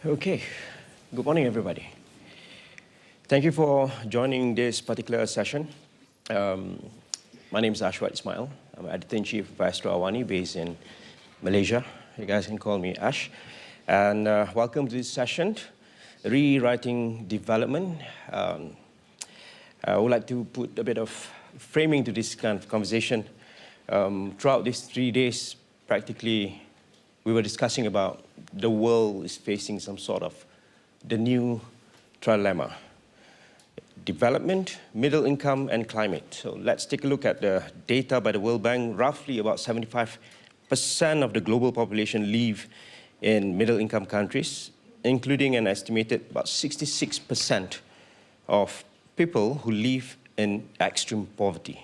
Okay, good morning, everybody. Thank you for joining this particular session. My name is Ashwat Ismail. I'm Editor-in-Chief of Astro Awani, based in Malaysia. You guys can call me Ash. And welcome to this session, Rewriting Development. I would like to put a bit of framing to this kind of conversation. Throughout these 3 days, practically, we were discussing about the world is facing some sort of the new trilemma. Development, middle income, and climate. So let's take a look at the data by the World Bank. Roughly about 75% of the global population live in middle income countries, including an estimated about 66% of people who live in extreme poverty.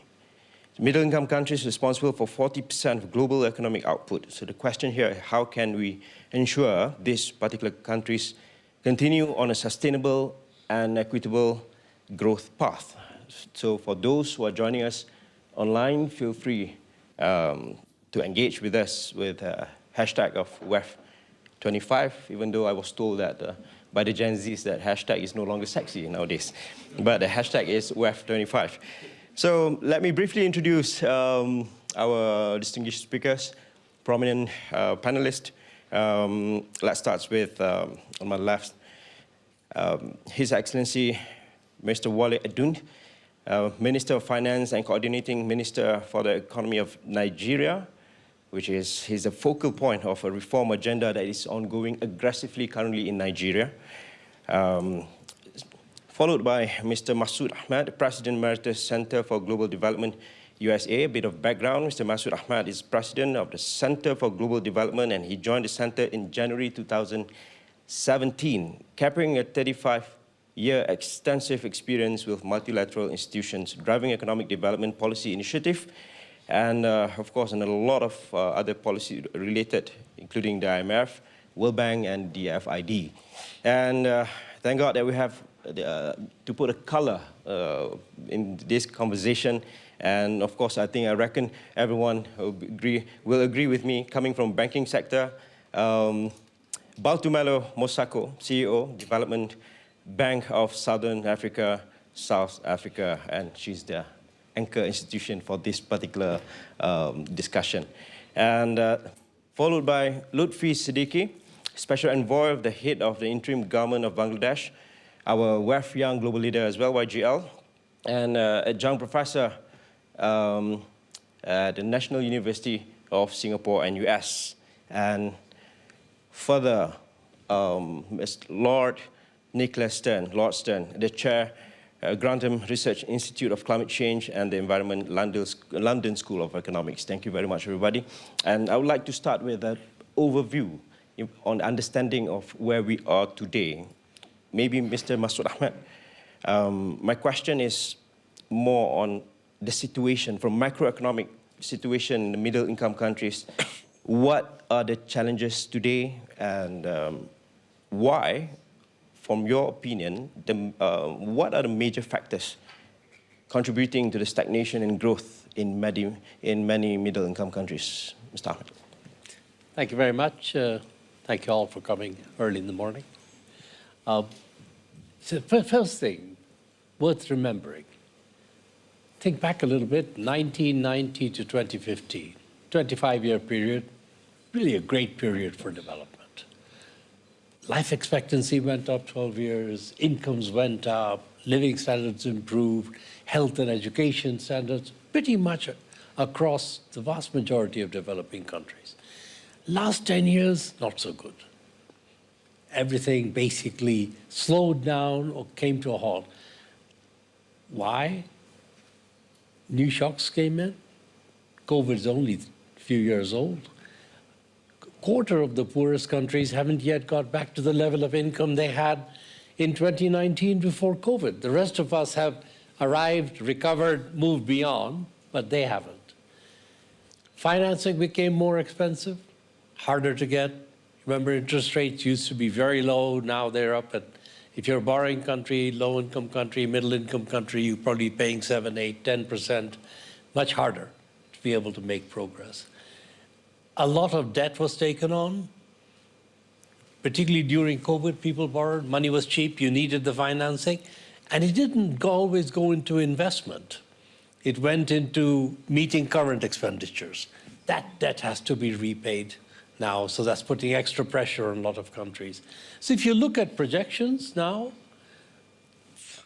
Middle-income countries are responsible for 40% of global economic output. So the question here is how can we ensure these particular countries continue on a sustainable and equitable growth path? So for those who are joining us online, feel free to engage with us with hashtag of WEF25, even though I was told that by the Gen Zs that hashtag is no longer sexy nowadays. But the hashtag is WEF25. So let me briefly introduce our distinguished speakers, prominent panelists. Let's start with, on my left, His Excellency, Mr. Wale Edun, Minister of Finance and Coordinating Minister for the Economy of Nigeria, which is he's a focal point of a reform agenda that is ongoing aggressively currently in Nigeria. Followed by Mr. Masood Ahmad, President Emeritus Center for Global Development, USA. A bit of background, Mr. Masood Ahmad is President of the Center for Global Development, and he joined the center in January 2017, carrying a 35-year extensive experience with multilateral institutions, driving economic development policy initiative, and of course, and a lot of other policy related, including the IMF, World Bank, and the FID. And thank God that we have to put a color in this conversation. And of course, I reckon everyone will agree with me, coming from banking sector, Baltumelo Mosako, CEO, Development Bank of Southern Africa, South Africa, and she's the anchor institution for this particular discussion. And followed by Lutfi Siddiqui, Special Envoy of the Head of the Interim Government of Bangladesh, our WEF Young Global Leader as well, YGL, and adjunct professor at the National University of Singapore and US. And further, Mr. Lord Nicholas Stern, Lord Stern, the Chair, Grantham Research Institute of Climate Change and the Environment, London School of Economics. Thank you very much, everybody. And I would like to start with an overview on understanding of where we are today. Maybe Mr. Masood Ahmad. My question is more on the situation, from macroeconomic situation in the middle-income countries. What are the challenges today, and why, from your opinion, what are the major factors contributing to the stagnation and growth in many middle-income countries? Mr. Ahmad. Thank you very much. Thank you all for coming early in the morning. So first thing worth remembering, think back a little bit, 1990 to 2015, 25-year period, really a great period for development. Life expectancy went up 12 years, incomes went up, living standards improved, health and education standards, pretty much across the vast majority of developing countries. Last 10 years, not so good. Everything basically slowed down or came to a halt. Why? New shocks came in. COVID is only a few years old. A quarter of the poorest countries haven't yet got back to the level of income they had in 2019 before COVID. The rest of us have arrived, recovered, moved beyond, but they haven't. Financing became more expensive, harder to get. Remember, interest rates used to be very low. Now they're up at, if you're a borrowing country, low-income country, middle-income country, you're probably paying 7, 8, 10%. Much harder to be able to make progress. A lot of debt was taken on. particularly during COVID, people borrowed, money was cheap, you needed the financing, and it didn't always go into investment. It went into meeting current expenditures. That debt has to be repaid now, so that's putting extra pressure on a lot of countries. So if you look at projections now,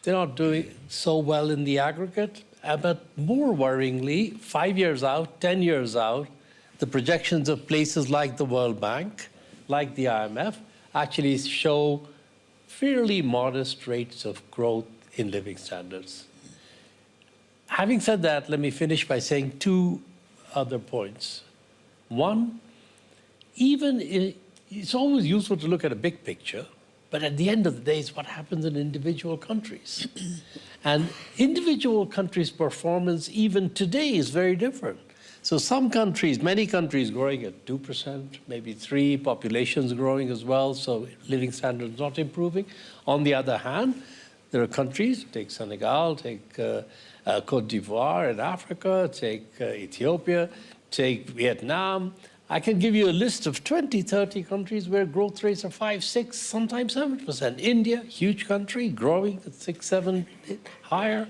they're not doing so well in the aggregate, but more worryingly, 5 years out, 10 years out, the projections of places like the World Bank, like the IMF, actually show fairly modest rates of growth in living standards. Having said that, let me finish by saying two other points. One, it's always useful to look at a big picture, but at the end of the day, it's what happens in individual countries. And individual countries' performance even today is very different. So some countries, many countries growing at 2%, maybe 3%, populations growing as well, so living standards not improving. On the other hand, there are countries, take Senegal, take Côte d'Ivoire in Africa, take Ethiopia, take Vietnam. I can give you a list of 20, 30 countries where growth rates are 5, 6, sometimes 7%. India, huge country, growing at 6, 7, higher.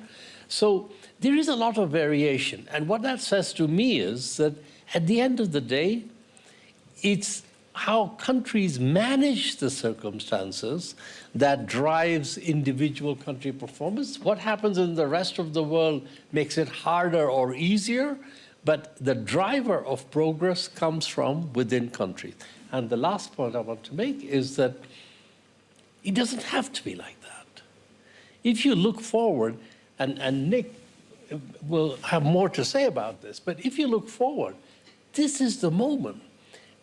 So there is a lot of variation. And what that says to me is that at the end of the day, it's how countries manage the circumstances that drives individual country performance. What happens in the rest of the world makes it harder or easier, but the driver of progress comes from within countries. And the last point I want to make is that it doesn't have to be like that. If you look forward, and Nick will have more to say about this, but if you look forward, this is the moment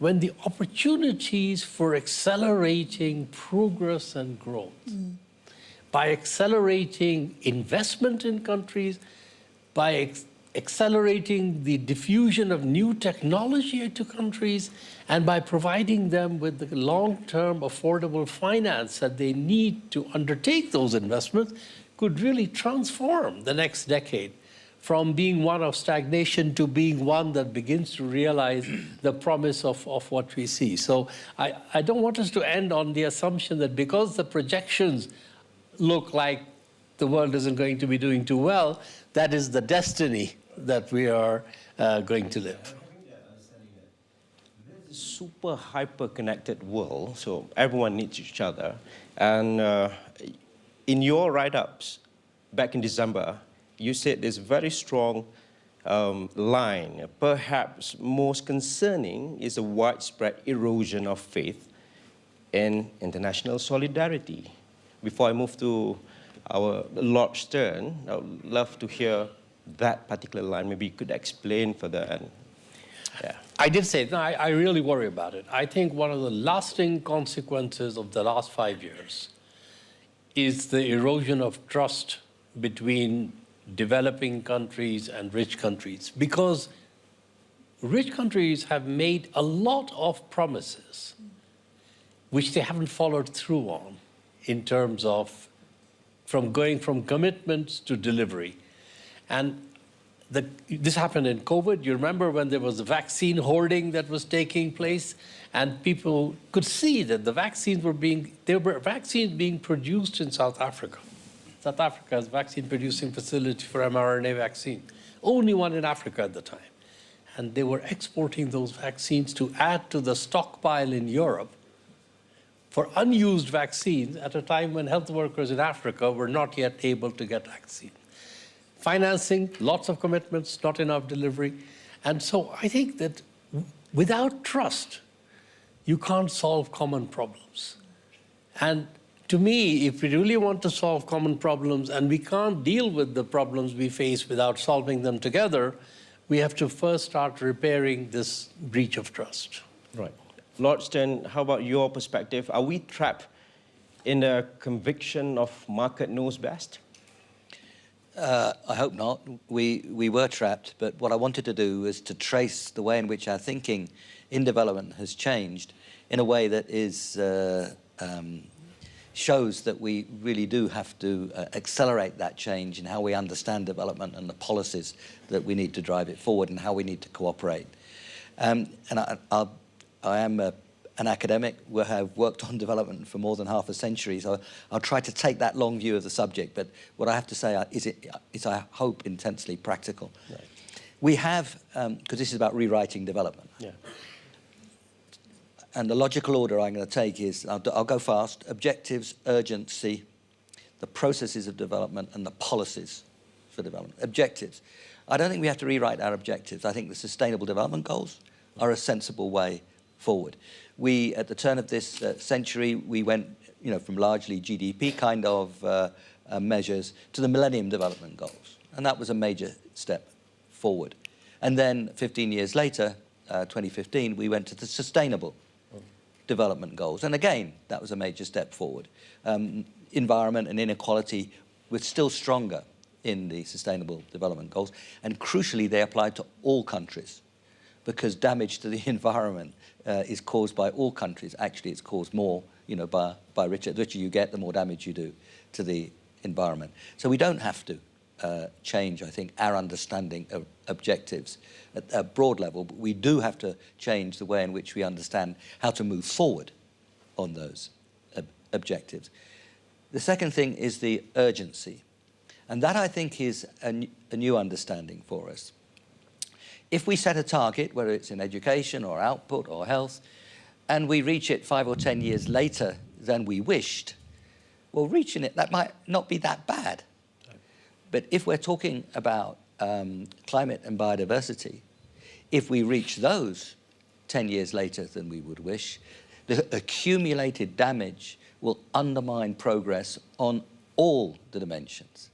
when the opportunities for accelerating progress and growth, by accelerating investment in countries, by accelerating the diffusion of new technology into countries, and by providing them with the long-term affordable finance that they need to undertake those investments, could really transform the next decade from being one of stagnation to being one that begins to realize the promise of what we see. So I don't want us to end on the assumption that because the projections look like the world isn't going to be doing too well, that is the destiny that we are going to live. Super hyper-connected world, so everyone needs each other. And in your write-ups back in December, you said there's a very strong line. Perhaps most concerning is a widespread erosion of faith in international solidarity. Before I move to our Lord Stern, I would love to hear that particular line. Maybe you could explain further. And, yeah. I did say, no, I really worry about it. I think one of the lasting consequences of the last 5 years is the erosion of trust between developing countries and rich countries, because rich countries have made a lot of promises which they haven't followed through on in terms of going from commitments to delivery. And this happened in COVID. You remember when there was a vaccine hoarding that was taking place, and people could see that the vaccines there were vaccines being produced in South Africa. South Africa has a vaccine producing facility for mRNA vaccine, only one in Africa at the time. And they were exporting those vaccines to add to the stockpile in Europe for unused vaccines at a time when health workers in Africa were not yet able to get vaccine. Financing, lots of commitments, not enough delivery. And so I think that without trust, you can't solve common problems. And to me, if we really want to solve common problems, and we can't deal with the problems we face without solving them together, we have to first start repairing this breach of trust. Right. Lord Stern, how about your perspective? Are we trapped in the conviction of market knows best? I hope not. We were trapped, but what I wanted to do is to trace the way in which our thinking in development has changed in a way that is shows that we really do have to accelerate that change in how we understand development and the policies that we need to drive it forward and how we need to cooperate. And I am an academic, will have worked on development for more than half a century, so I'll try to take that long view of the subject, but what I have to say is I hope, intensely practical. Right. We have, because this is about rewriting development, Yeah. and the logical order I'm going to take is, I'll go fast, objectives, urgency, the processes of development, and the policies for development. Objectives. I don't think we have to rewrite our objectives. I think the Sustainable Development Goals are a sensible way forward. We, at the turn of this century, we went from largely GDP kind of measures to the Millennium Development Goals, and that was a major step forward. And then 15 years later, 2015, we went to the Sustainable Development Goals, and again, that was a major step forward. Environment and inequality were still stronger in the Sustainable Development Goals, and crucially, they applied to all countries, because damage to the environment is caused by all countries. Actually, it's caused more, by richer. The richer you get, the more damage you do to the environment. So we don't have to change, I think, our understanding of objectives at a broad level, but we do have to change the way in which we understand how to move forward on those objectives. The second thing is the urgency. And that, I think, is a new understanding for us. If we set a target, whether it's in education or output or health, and we reach it 5 or 10 years later than we wished, well, reaching it, that might not be that bad. But if we're talking about climate and biodiversity, if we reach those 10 years later than we would wish, the accumulated damage will undermine progress on all the dimensions.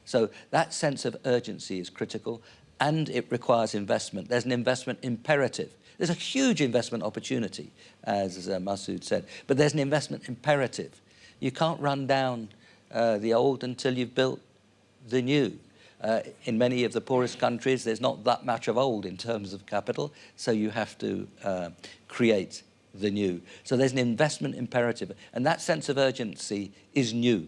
So that sense of urgency is critical, and it requires investment. There's an investment imperative. There's a huge investment opportunity, as Masood said, but there's an investment imperative. You can't run down the old until you've built the new. In many of the poorest countries, there's not that much of old in terms of capital, so you have to create the new. So there's an investment imperative, and that sense of urgency is new.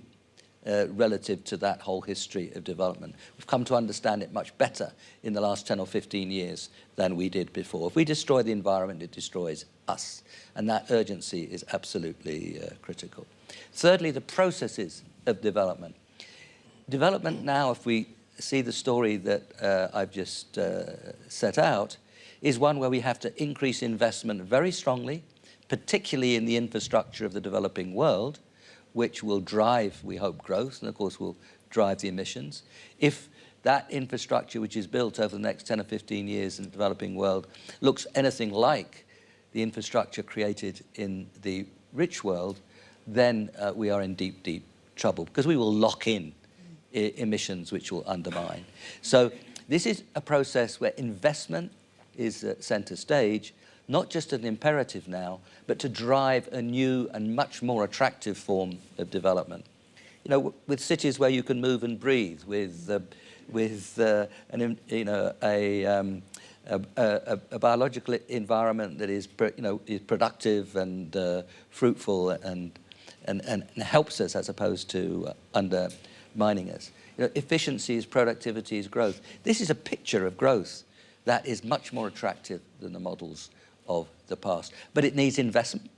Relative to that whole history of development. We've come to understand it much better in the last 10 or 15 years than we did before. If we destroy the environment, it destroys us. And that urgency is absolutely critical. Thirdly, the processes of development. Development now, if we see the story that I've just set out, is one where we have to increase investment very strongly, particularly in the infrastructure of the developing world, which will drive, we hope, growth, and of course will drive the emissions. If that infrastructure which is built over the next 10 or 15 years in the developing world looks anything like the infrastructure created in the rich world, then we are in deep, deep trouble, because we will lock in emissions which will undermine. So this is a process where investment is center stage, not just an imperative now, but to drive a new and much more attractive form of development. With cities where you can move and breathe, with a biological environment that is productive and fruitful and helps us as opposed to undermining us. Efficiency is productivity is growth. This is a picture of growth that is much more attractive than the models of the past. But it needs investment,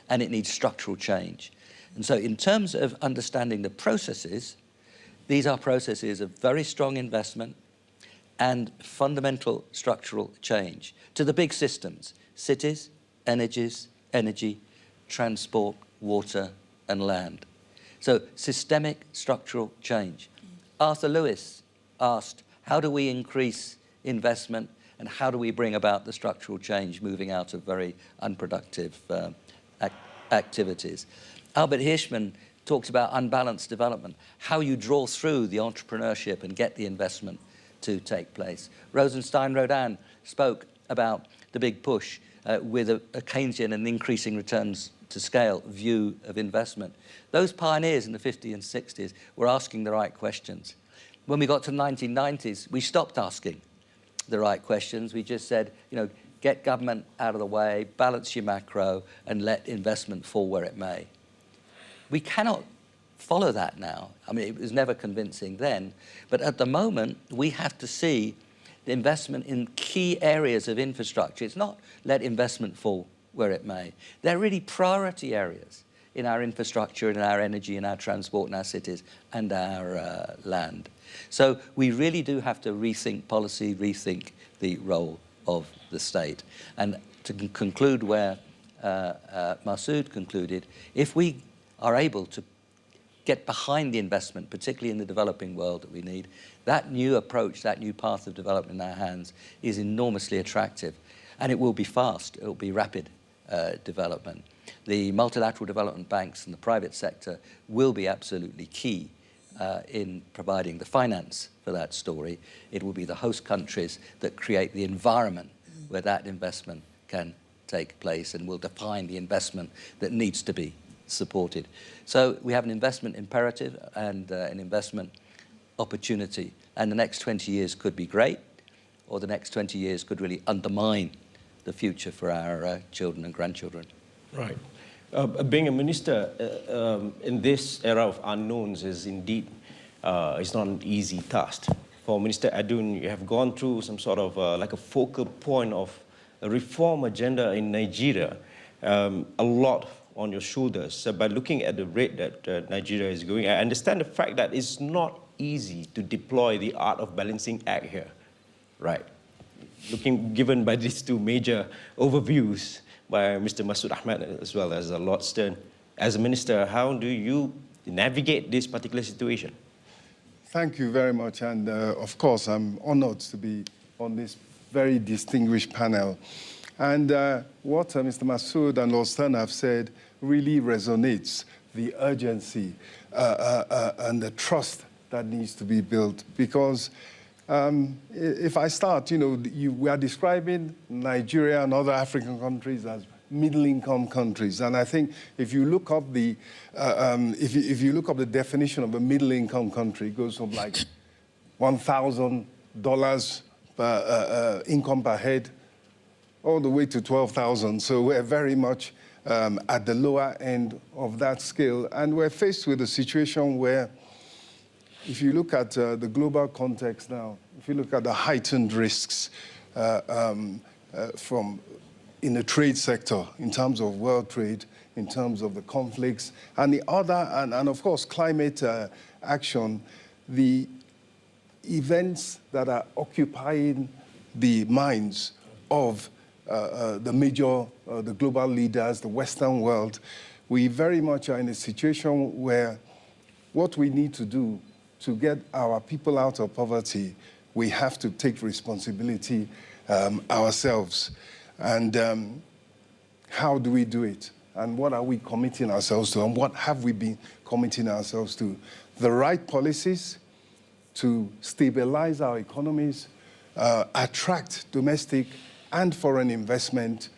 and it needs structural change. And so in terms of understanding the processes, these are processes of very strong investment and fundamental structural change to the big systems: cities, energy, transport, water, and land. So systemic structural change. Arthur Lewis asked, how do we increase investment, and how do we bring about the structural change moving out of very unproductive activities? Albert Hirschman talks about unbalanced development, how you draw through the entrepreneurship and get the investment to take place. Rosenstein Rodin spoke about the big push with a Keynesian and increasing returns to scale view of investment. Those pioneers in the 50s and 60s were asking the right questions. When we got to the 1990s, we stopped asking the right questions. We just said, get government out of the way, balance your macro, and let investment fall where it may. We cannot follow that now. I mean, it was never convincing then, but at the moment, we have to see the investment in key areas of infrastructure. It's not let investment fall where it may. They're really priority areas in our infrastructure, in our energy, in our transport, in our cities, and our land. So we really do have to rethink policy, rethink the role of the state. And to conclude where Masood concluded, if we are able to get behind the investment, particularly in the developing world that we need, that new approach, that new path of development in our hands is enormously attractive. And it will be fast, it will be rapid development. The multilateral development banks and the private sector will be absolutely key in providing the finance for that story. It will be the host countries that create the environment where that investment can take place and will define the investment that needs to be supported. So we have an investment imperative and an investment opportunity, and the next 20 years could be great, or the next 20 years could really undermine the future for our children and grandchildren. Right. Being a minister in this era of unknowns is indeed it's not an easy task. For Minister Adun, you have gone through some sort of like a focal point of a reform agenda in Nigeria, a lot on your shoulders. So by looking at the rate that Nigeria is going, I understand the fact that it's not easy to deploy the art of balancing act here, right? Given by these two major overviews by Mr. Masood Ahmad as well as Lord Stern, as a minister, how do you navigate this particular situation? Thank you very much, and of course, I'm honored to be on this very distinguished panel. And what Mr. Masood and Lord Stern have said really resonates, the urgency and the trust that needs to be built. Because if I start, we are describing Nigeria and other African countries as middle-income countries, and I think if you look up the if you look up the definition of a middle-income country, it goes from like $1,000 per income per head, all the way to 12,000. So we're very much at the lower end of that scale, and we're faced with a situation where, if you look at the global context now, if you look at the heightened risks in the trade sector, in terms of world trade, in terms of the conflicts, and the other, and of course, climate action, the events that are occupying the minds of the global leaders, the Western world, we very much are in a situation where what we need to do to get our people out of poverty, we have to take responsibility ourselves. And how do we do it? And what are we committing ourselves to? And what have we been committing ourselves to? The right policies to stabilize our economies, attract domestic and foreign investment,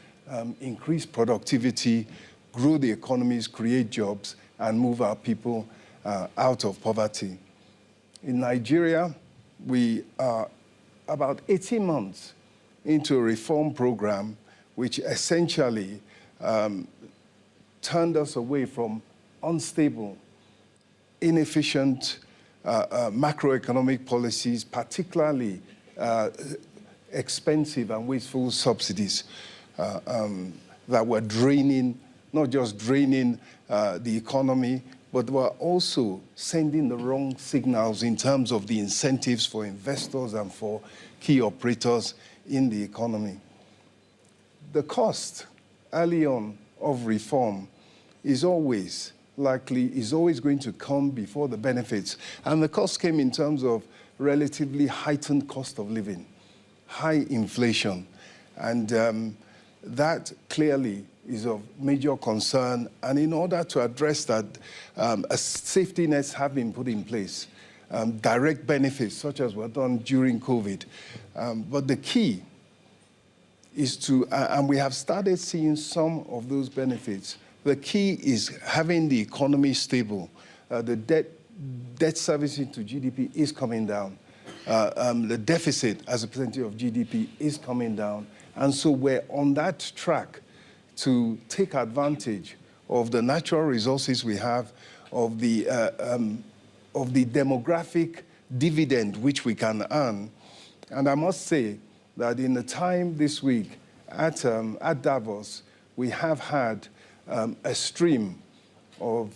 increase productivity, grow the economies, create jobs, and move our people out of poverty. In Nigeria, we are about 18 months into a reform program which essentially turned us away from unstable, inefficient macroeconomic policies, particularly expensive and wasteful subsidies that were draining, not just draining the economy, but were also sending the wrong signals in terms of the incentives for investors and for key operators in the economy. The cost early on of reform is always going to come before the benefits. And the cost came in terms of relatively heightened cost of living, high inflation. And that clearly is of major concern. And in order to address that, a safety nets have been put in place, direct benefits such as were done during COVID. But the key is to, and we have started seeing some of those benefits, the key is having the economy stable. The debt servicing to GDP is coming down. The deficit as a percentage of GDP is coming down. And so we're on that track to take advantage of the natural resources we have, of the demographic dividend which we can earn. And I must say that in the time this week at Davos, we have had a stream of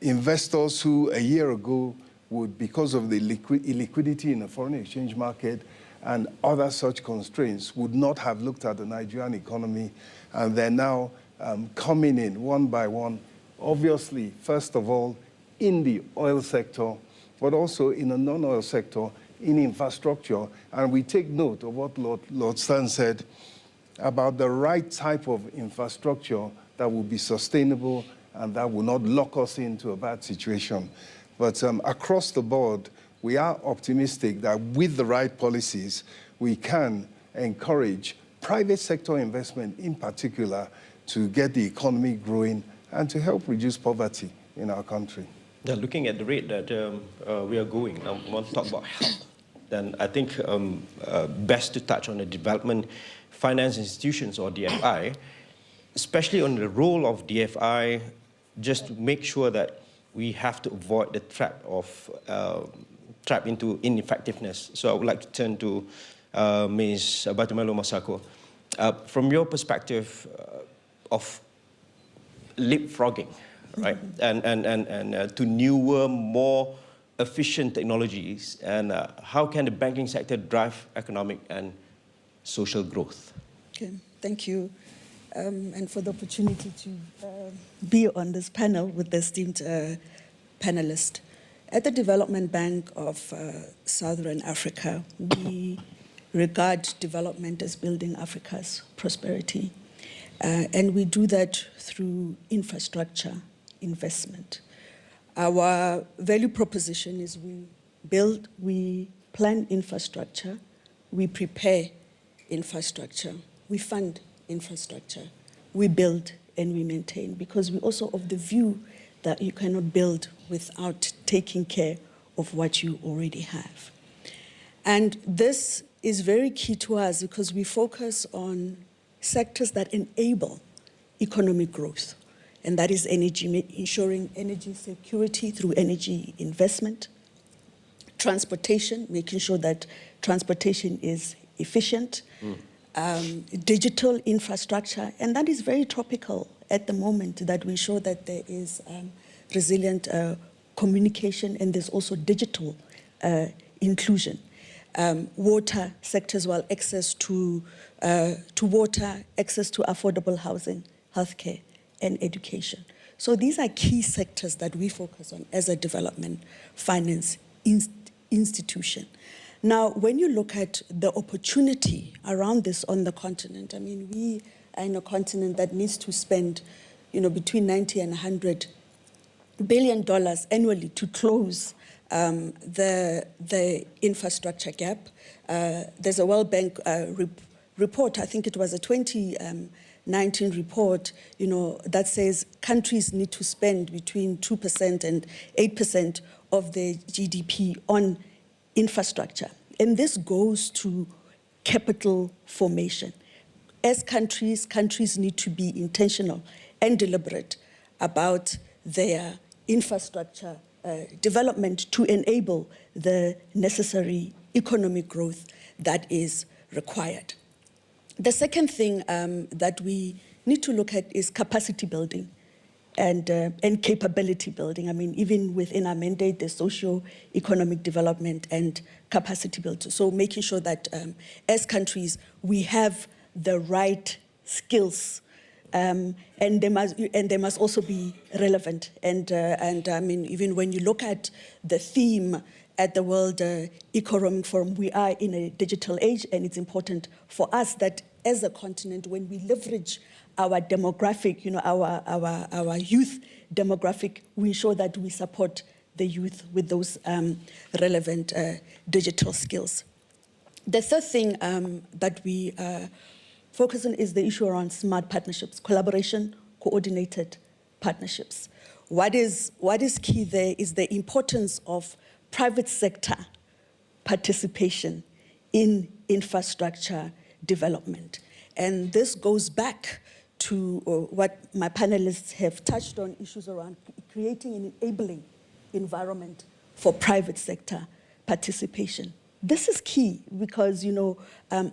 investors who a year ago would, because of the illiquidity in the foreign exchange market and other such constraints, would not have looked at the Nigerian economy, and they're now coming in one by one, obviously, first of all, in the oil sector, but also in the non-oil sector, in infrastructure. And we take note of what Lord Stern said about the right type of infrastructure that will be sustainable and that will not lock us into a bad situation. But across the board, we are optimistic that with the right policies, we can encourage private sector investment in particular to get the economy growing and to help reduce poverty in our country. Yeah, looking at the rate that we are going, I want to talk about health. Then I think best to touch on the development finance institutions, or DFI, especially on the role of DFI, just to make sure that we have to avoid the trap into ineffectiveness. So I would like to turn to Ms. Batumelo Masako. From your perspective of leapfrogging, right, and to newer, more efficient technologies, and how can the banking sector drive economic and social growth? Okay, thank you, and for the opportunity to be on this panel with the esteemed panelists. At the Development Bank of Southern Africa, we regard development as building Africa's prosperity, and we do that through infrastructure investment. Our value proposition is we plan infrastructure, we prepare infrastructure, we fund infrastructure, we build and we maintain, because we're also of the view that you cannot build without taking care of what you already have. And this is very key to us because we focus on sectors that enable economic growth, and that is energy, ensuring energy security through energy investment, transportation, making sure that transportation is efficient, digital infrastructure, and that is very topical at the moment, that we ensure that there is resilient communication and there's also digital inclusion. Water sector as well, access to water, access to affordable housing, healthcare, and education. So these are key sectors that we focus on as a development finance institution. Now, when you look at the opportunity around this on the continent, I mean, we are in a continent that needs to spend, between 90 and 100 billion dollars annually to close the infrastructure gap. There's a World Bank report, I think it was a 2019 report, that says countries need to spend between 2% and 8% of their GDP on infrastructure. And this goes to capital formation. As countries need to be intentional and deliberate about their infrastructure development to enable the necessary economic growth that is required. The second thing that we need to look at is capacity building and capability building. I mean, even within our mandate, there's socio-economic development and capacity building. So making sure that as countries, we have the right skills, and they must also be relevant. And I mean, even when you look at the theme at the World Economic Forum, we are in a digital age, and it's important for us that as a continent, when we leverage our demographic, our youth demographic, we ensure that we support the youth with those relevant digital skills. The third thing that we focus on is the issue around smart partnerships, collaboration, coordinated partnerships. What is key there is the importance of private sector participation in infrastructure development. And this goes back to what my panelists have touched on, issues around creating an enabling environment for private sector participation. This is key because,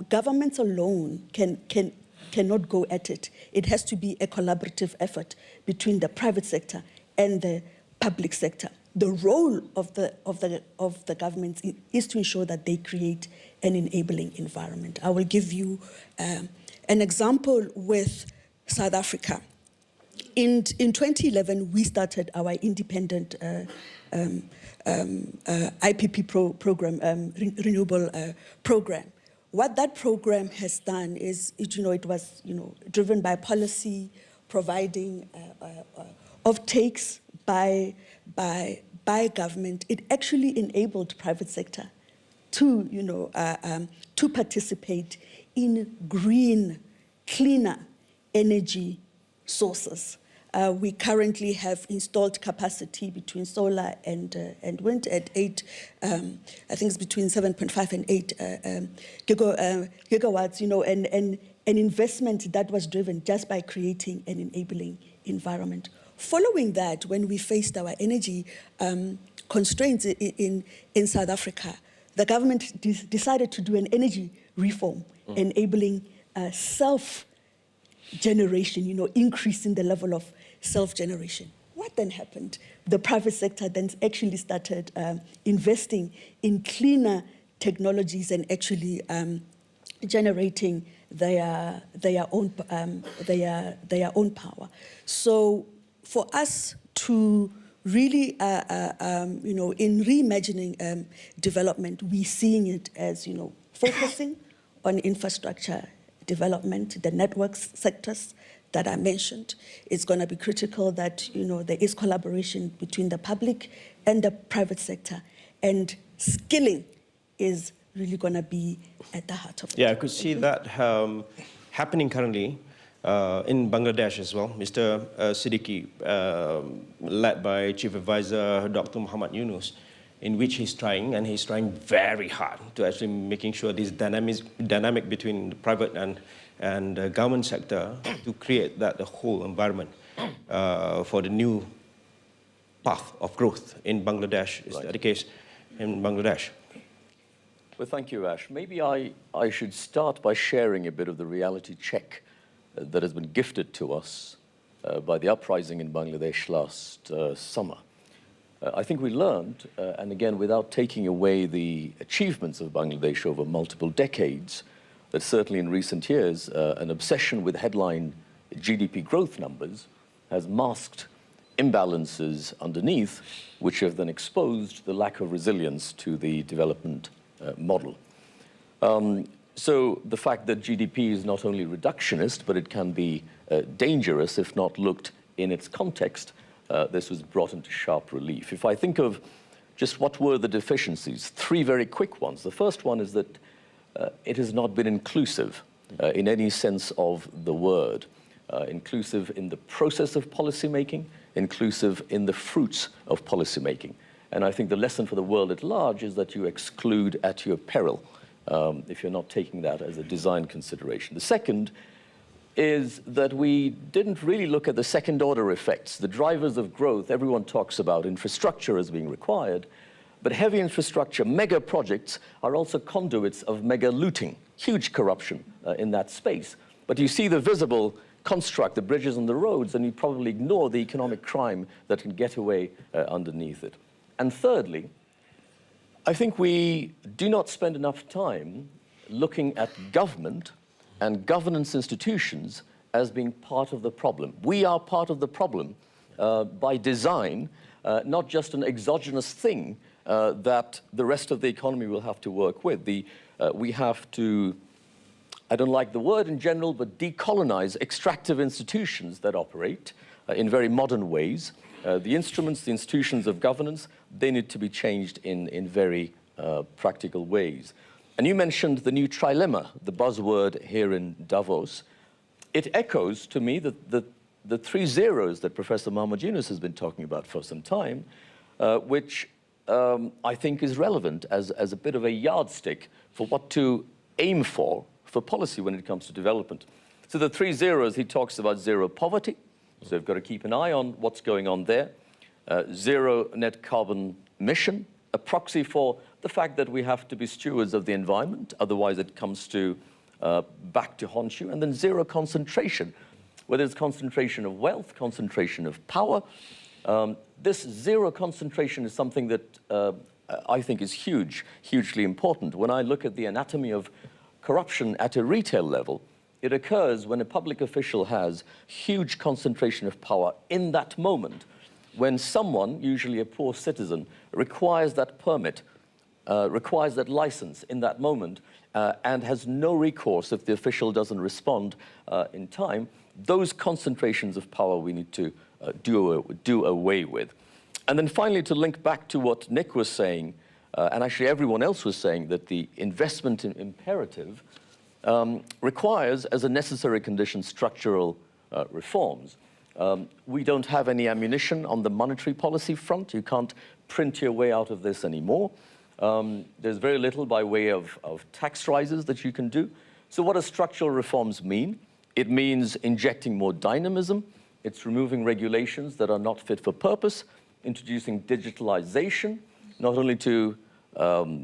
governments alone can cannot go at it. It has to be a collaborative effort between the private sector and the public sector. The role of the governments is to ensure that they create an enabling environment. I will give you an example with South Africa. In 2011, we started our independent IPP program, renewable program. What that program has done is, it was, driven by policy, providing offtakes by government. It actually enabled private sector to, to participate in green, cleaner energy sources. We currently have installed capacity between solar and wind at 8, I think it's between 7.5 and 8 gigawatts, and an investment that was driven just by creating an enabling environment. Following that, when we faced our energy constraints in South Africa, the government decided to do an energy reform, enabling self-generation, increasing the level of self-generation. What then happened? The private sector then actually started investing in cleaner technologies and actually generating their own power. So for us to really, in reimagining development, we're seeing it as, focusing on infrastructure development, the networks sectors that I mentioned. It's going to be critical that, there is collaboration between the public and the private sector, and skilling is really going to be at the heart of it. Yeah, I could see that happening currently in Bangladesh as well. Mr. Siddiqui, led by Chief Advisor Dr. Muhammad Yunus, in which he's trying very hard to actually making sure this dynamic between the private and the government sector to create the whole environment for the new path of growth in Bangladesh. Is that the case in Bangladesh? Well, thank you, Ash. Maybe I should start by sharing a bit of the reality check that has been gifted to us by the uprising in Bangladesh last summer. I think we learned, and again, without taking away the achievements of Bangladesh over multiple decades, that certainly in recent years, an obsession with headline GDP growth numbers has masked imbalances underneath, which have then exposed the lack of resilience to the development model. So the fact that GDP is not only reductionist, but it can be dangerous if not looked in its context, this was brought into sharp relief. If I think of just what were the deficiencies, three very quick ones. The first one is that it has not been inclusive in any sense of the word. Inclusive in the process of policymaking, inclusive in the fruits of policymaking. And I think the lesson for the world at large is that you exclude at your peril if you're not taking that as a design consideration. The second is that we didn't really look at the second-order effects. The drivers of growth, everyone talks about infrastructure as being required, but heavy infrastructure, mega projects are also conduits of mega looting, huge corruption in that space. But you see the visible construct, the bridges and the roads, and you probably ignore the economic crime that can get away underneath it. And thirdly, I think we do not spend enough time looking at government and governance institutions as being part of the problem. We are part of the problem by design, not just an exogenous thing that the rest of the economy will have to work with. We have to, I don't like the word in general, but decolonize extractive institutions that operate in very modern ways. The instruments, the institutions of governance, they need to be changed in very practical ways. And you mentioned the new trilemma, the buzzword here in Davos. It echoes to me the three zeros that Professor Muhammad Yunus has been talking about for some time, which I think is relevant as a bit of a yardstick for what to aim for policy when it comes to development. So the three zeros, he talks about zero poverty, so we've got to keep an eye on what's going on there. Zero net carbon emission, a proxy for the fact that we have to be stewards of the environment, otherwise it comes to back to haunt you, and then zero concentration, whether it's concentration of wealth, concentration of power. This zero concentration is something that I think is hugely important. When I look at the anatomy of corruption at a retail level, it occurs when a public official has huge concentration of power in that moment, when someone, usually a poor citizen, requires that permit, requires that license in that moment, and has no recourse if the official doesn't respond in time. Those concentrations of power we need to do away with. And then finally, to link back to what Nick was saying, and actually everyone else was saying, that the investment imperative requires, as a necessary condition, structural reforms. We don't have any ammunition on the monetary policy front. You can't print your way out of this anymore. There's very little by way of tax rises that you can do. So what do structural reforms mean? It means injecting more dynamism. It's removing regulations that are not fit for purpose, introducing digitalization, not only to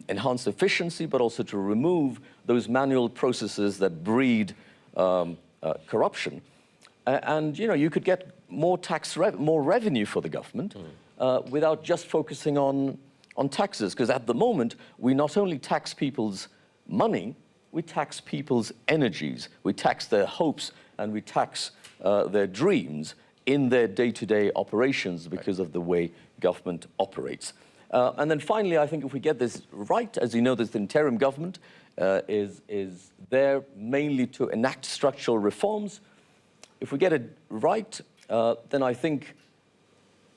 enhance efficiency, but also to remove those manual processes that breed corruption. And you could get more more revenue for the government without just focusing on taxes, because at the moment we not only tax people's money, we tax people's energies, we tax their hopes, and we tax their dreams in their day-to-day operations because of the way government operates. And then finally, I think if we get this right, as you know, this interim government is there mainly to enact structural reforms. If we get it right, then I think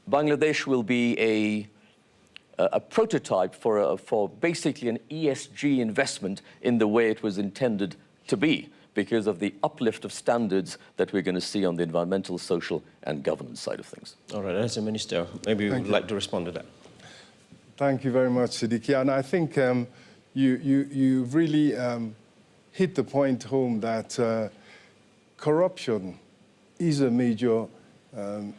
Bangladesh will be a prototype for basically an ESG investment in the way it was intended to be, because of the uplift of standards that we're going to see on the environmental, social, and governance side of things. All right, as a minister, maybe you would like to respond to that. Thank you very much, Siddiqui. And I think you really hit the point home that corruption is a major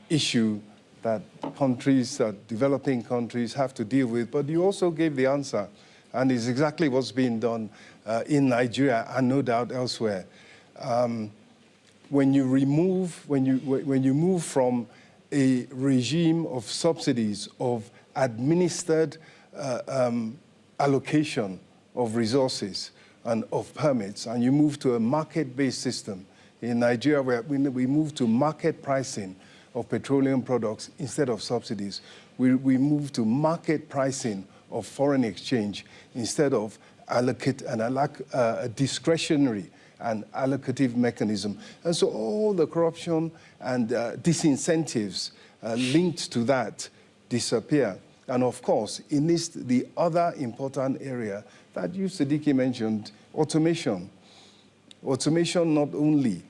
issue that countries, developing countries, have to deal with. But you also gave the answer, and it's exactly what's being done in Nigeria and no doubt elsewhere. When you move from a regime of subsidies, of administered allocation of resources and of permits, and you move to a market-based system. In Nigeria, where we move to market pricing of petroleum products instead of subsidies. We move to market pricing of foreign exchange instead of a discretionary and allocative mechanism. And so all the corruption and disincentives linked to that disappear. And of course, in this, the other important area that you, Siddiqui, mentioned, automation. Automation not only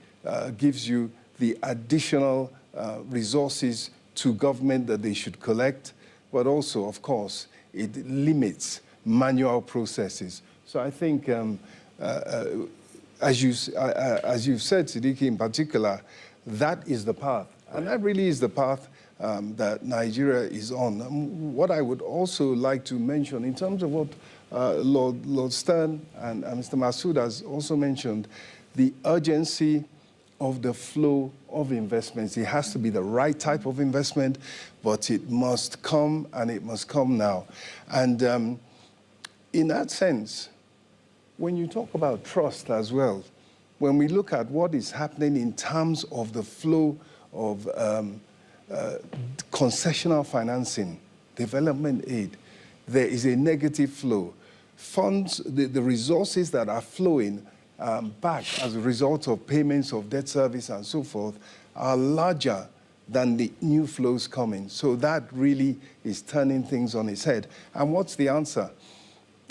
gives you the additional resources to government that they should collect, but also, of course, it limits manual processes. So I think, as you've said, Siddiqui, in particular, that is the path. And that really is the path that Nigeria is on. What I would also like to mention, in terms of what Lord Stern and Mr. Massoud has also mentioned, the urgency of the flow of investments. It has to be the right type of investment, but it must come, and it must come now. And in that sense, when you talk about trust as well, when we look at what is happening in terms of the flow of concessional financing, development aid, there is a negative flow. Funds, the resources that are flowing back as a result of payments of debt service and so forth are larger than the new flows coming. So that really is turning things on its head. And what's the answer?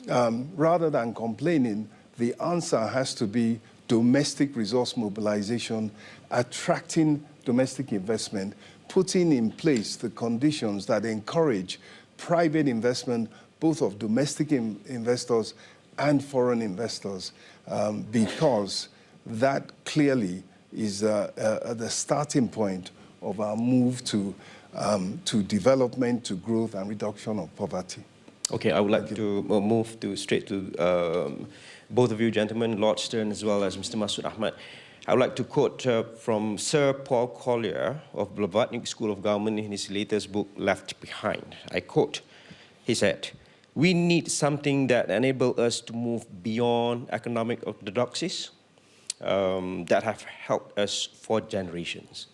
Rather than complaining, the answer has to be domestic resource mobilization, attracting domestic investment, putting in place the conditions that encourage private investment, both of domestic investors and foreign investors, because that clearly is the starting point of our move to development, to growth, and reduction of poverty. Okay, I would like to move straight to both of you gentlemen, Lord Stern as well as Mr. Masood Ahmad. I would like to quote from Sir Paul Collier of Blavatnik School of Government in his latest book, Left Behind. I quote, he said, "We need something that enables us to move beyond economic orthodoxies that have helped us for generations."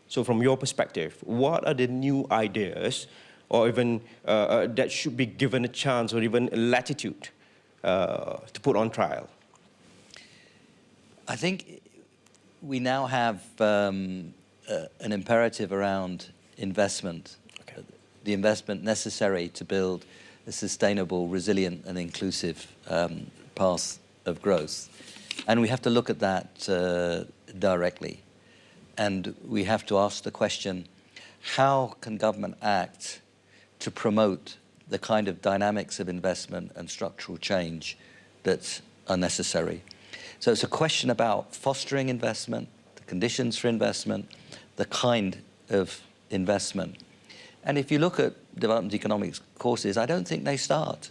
So from your perspective, what are the new ideas or even that should be given a chance or even a latitude to put on trial? I think we now have an imperative around investment, Okay. the investment necessary to build a sustainable, resilient and inclusive path of growth. And we have to look at that directly. And we have to ask the question, how can government act to promote the kind of dynamics of investment and structural change that are necessary? So it's a question about fostering investment, the conditions for investment, the kind of investment. And if you look at development economics courses, I don't think they start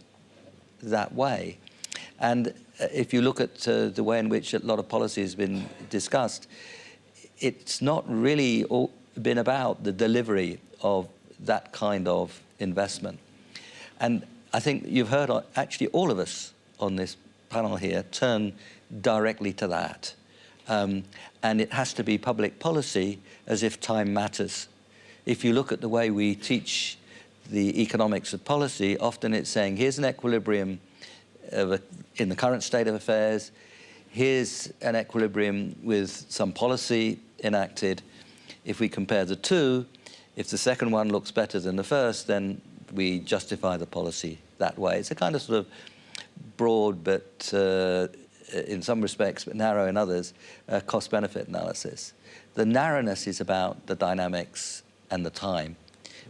that way. And if you look at the way in which a lot of policy has been discussed, it's not really been about the delivery of that kind of investment. And I think you've heard actually all of us on this panel here turn directly to that. And it has to be public policy as if time matters. If you look at the way we teach the economics of policy, often it's saying, here's an equilibrium in the current state of affairs, here's an equilibrium with some policy enacted. If we compare the two, if the second one looks better than the first, then we justify the policy that way. It's a kind of sort of broad, but in some respects, but narrow in others, cost-benefit analysis. The narrowness is about the dynamics and the time.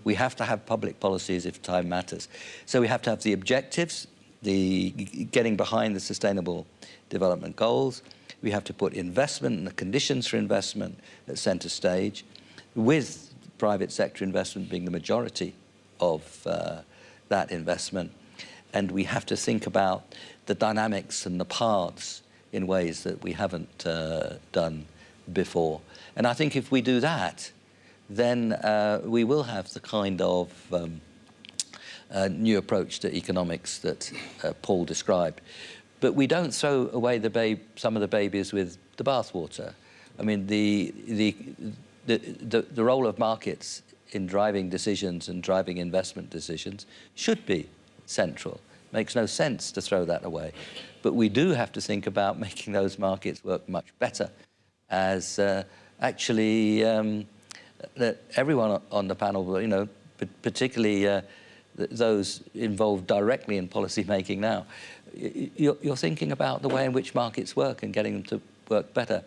We have to have public policies if time matters. So we have to have the objectives, the getting behind the sustainable development goals. We have to put investment and the conditions for investment at center stage, with private sector investment being the majority of that investment. And we have to think about the dynamics and the paths in ways that we haven't done before. And I think if we do that, then we will have the kind of new approach to economics that Paul described. But we don't throw away some of the babies with the bathwater. I mean, the role of markets in driving decisions and driving investment decisions should be central. Makes no sense to throw that away. But we do have to think about making those markets work much better, as actually that everyone on the panel, you know, particularly those involved directly in policy making now, you're thinking about the way in which markets work and getting them to work better.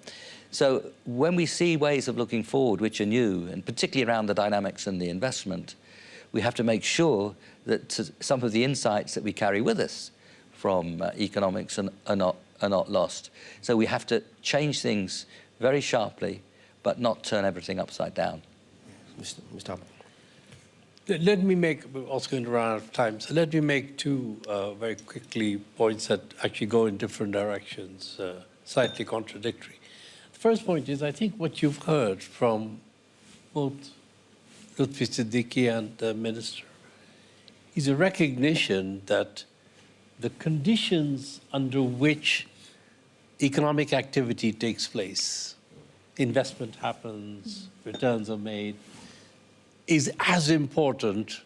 So when we see ways of looking forward which are new, and particularly around the dynamics and the investment, we have to make sure that some of the insights that we carry with us from economics are not lost. So we have to change things very sharply, but not turn everything upside down. Mr. Ahmad. Let me make, we're also going to run out of time, so let me make two very quickly points that actually go in different directions, slightly contradictory. The first point is, I think what you've heard from both Lutfi Siddiqui and the Minister is a recognition that the conditions under which economic activity takes place, investment happens, returns are made, is as important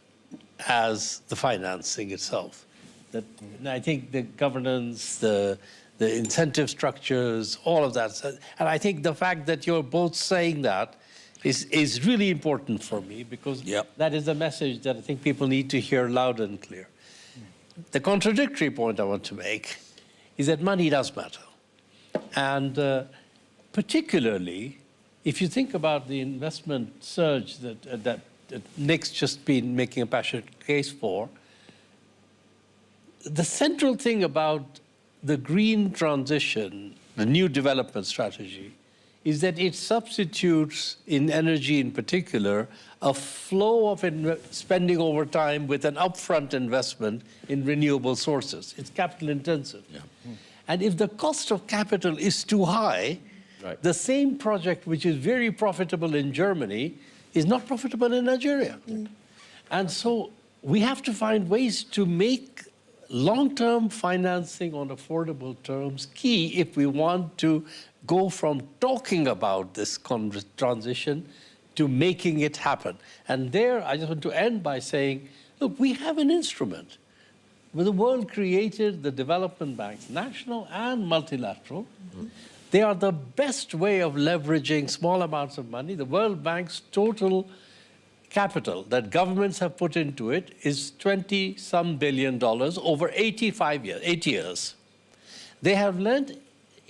as the financing itself. That, and I think the governance, the incentive structures, all of that. And I think the fact that you're both saying that is really important for me, because that is a message that I think people need to hear loud and clear. The contradictory point I want to make is that money does matter. And particularly, if you think about the investment surge that Nick's just been making a passionate case for, the central thing about the green transition, the new development strategy, is that it substitutes, in energy in particular, a flow of spending over time with an upfront investment in renewable sources. It's capital intensive. Yeah. And if the cost of capital is too high, Right. the same project which is very profitable in Germany is not profitable in Nigeria. And so we have to find ways to make long-term financing on affordable terms key if we want to go from talking about this transition to making it happen. And there, I just want to end by saying, look, we have an instrument. When the world created the development banks, national and multilateral, they are the best way of leveraging small amounts of money. The World Bank's total capital that governments have put into it is $20-some billion over 8 years. They have lent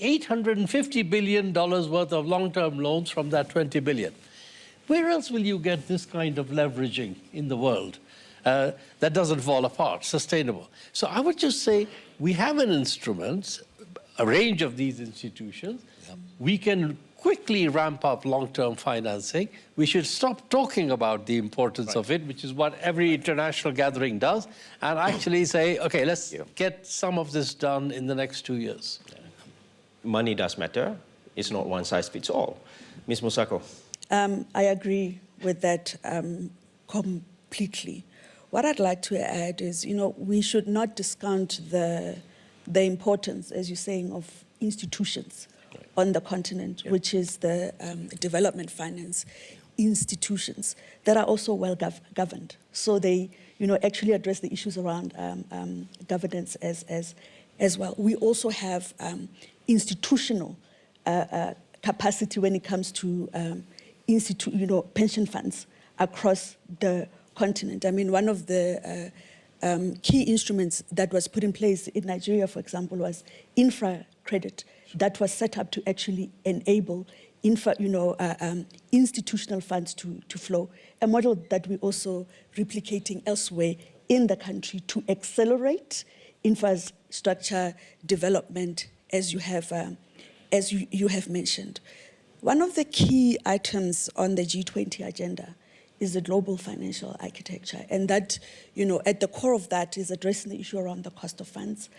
$850 billion worth of long-term loans from that 20 billion. Where else will you get this kind of leveraging in the world that doesn't fall apart, sustainable? So I would just say we have an instrument, a range of these institutions. We can quickly ramp up long-term financing. We should stop talking about the importance of it, which is what every international gathering does, and actually say, okay, let's get some of this done in the next 2 years. Money does matter. It's not one size fits all. Ms. Musako. I agree with that completely. What I'd like to add is, we should not discount the importance, as you're saying, of institutions on the continent, which is the development finance institutions that are also well governed. So they, actually address the issues around governance as well. We also have institutional capacity when it comes to pension funds across the continent. I mean, one of the key instruments that was put in place in Nigeria, for example, was infra credit that was set up to actually enable institutional funds to flow, a model that we're also replicating elsewhere in the country to accelerate infrastructure development, as you have mentioned. One of the key items on the G20 agenda is the global financial architecture, and that, at the core of that is addressing the issue around the cost of funds,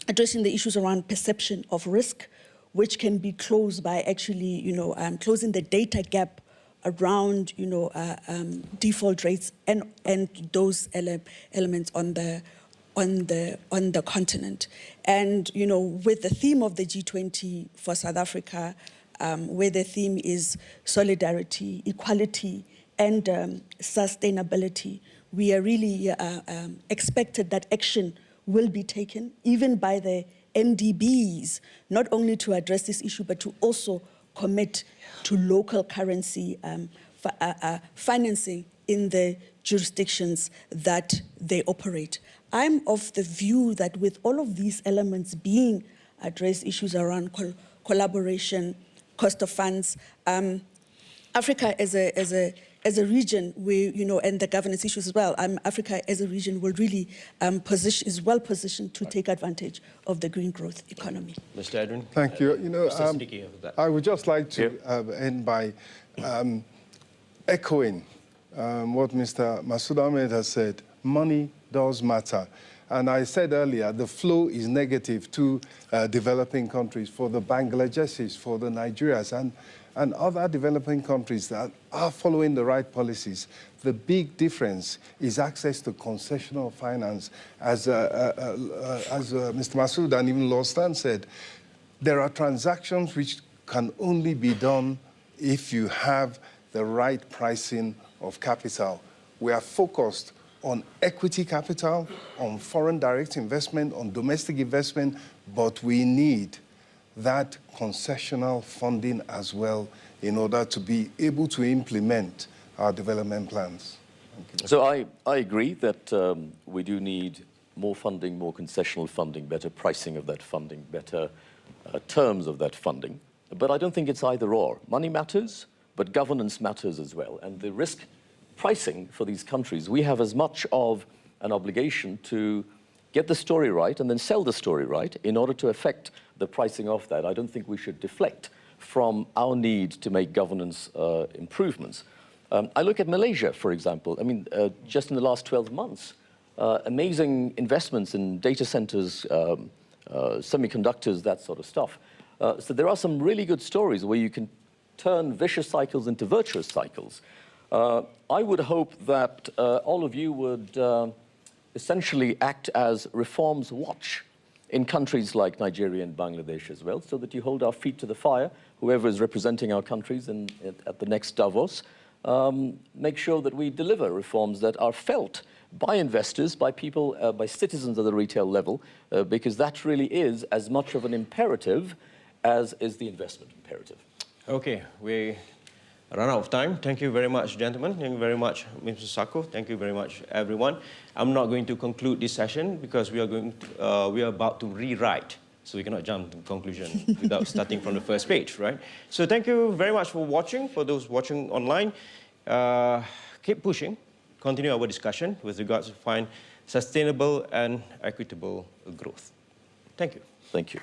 addressing the issues around perception of risk, which can be closed by actually, closing the data gap around, default rates and those elements on the continent. And, with the theme of the G20 for South Africa, where the theme is solidarity, equality, and sustainability, we are really expected that action will be taken, even by the MDBs, not only to address this issue, but to also commit to local currency financing in the jurisdictions that they operate. I'm of the view that with all of these elements being addressed, issues around collaboration, cost of funds, Africa as a region, and the governance issues as well, Africa as a region will really is well positioned to take advantage of the green growth economy. Mr. Edwin? Thank you. Mr. Siddiqui, over that. I would just like to end by echoing what Mr. Masood Ahmed has said. Money does matter. And I said earlier, the flow is negative to developing countries, for the Bangladeshis, for the Nigerias, and other developing countries that are following the right policies. The big difference is access to concessional finance. As Mr. Masood and even Lord Stan said, there are transactions which can only be done if you have the right pricing of capital. We are focused on equity capital, on foreign direct investment, on domestic investment, but we need that concessional funding as well in order to be able to implement our development plans. So I agree that we do need more funding, more concessional funding, better pricing of that funding, better terms of that funding. But I don't think it's either or. Money matters, but governance matters as well. And the risk pricing for these countries, we have as much of an obligation to get the story right and then sell the story right in order to affect the pricing of that. I don't think we should deflect from our need to make governance improvements. I look at Malaysia, for example. I mean, just in the last 12 months, amazing investments in data centers, semiconductors, that sort of stuff. So there are some really good stories where you can turn vicious cycles into virtuous cycles. I would hope that all of you would essentially act as reforms watch in countries like Nigeria and Bangladesh as well, so that you hold our feet to the fire, whoever is representing our countries at the next Davos. Make sure that we deliver reforms that are felt by investors, by people, by citizens at the retail level, because that really is as much of an imperative as is the investment imperative. Okay, we run out of time. Thank you very much, gentlemen. Thank you very much, Mr. Sacco. Thank you very much, everyone. I'm not going to conclude this session because we are about to rewrite. So we cannot jump to conclusion without starting from the first page, right? So thank you very much for watching. For those watching online, keep pushing. Continue our discussion with regards to find sustainable and equitable growth. Thank you. Thank you.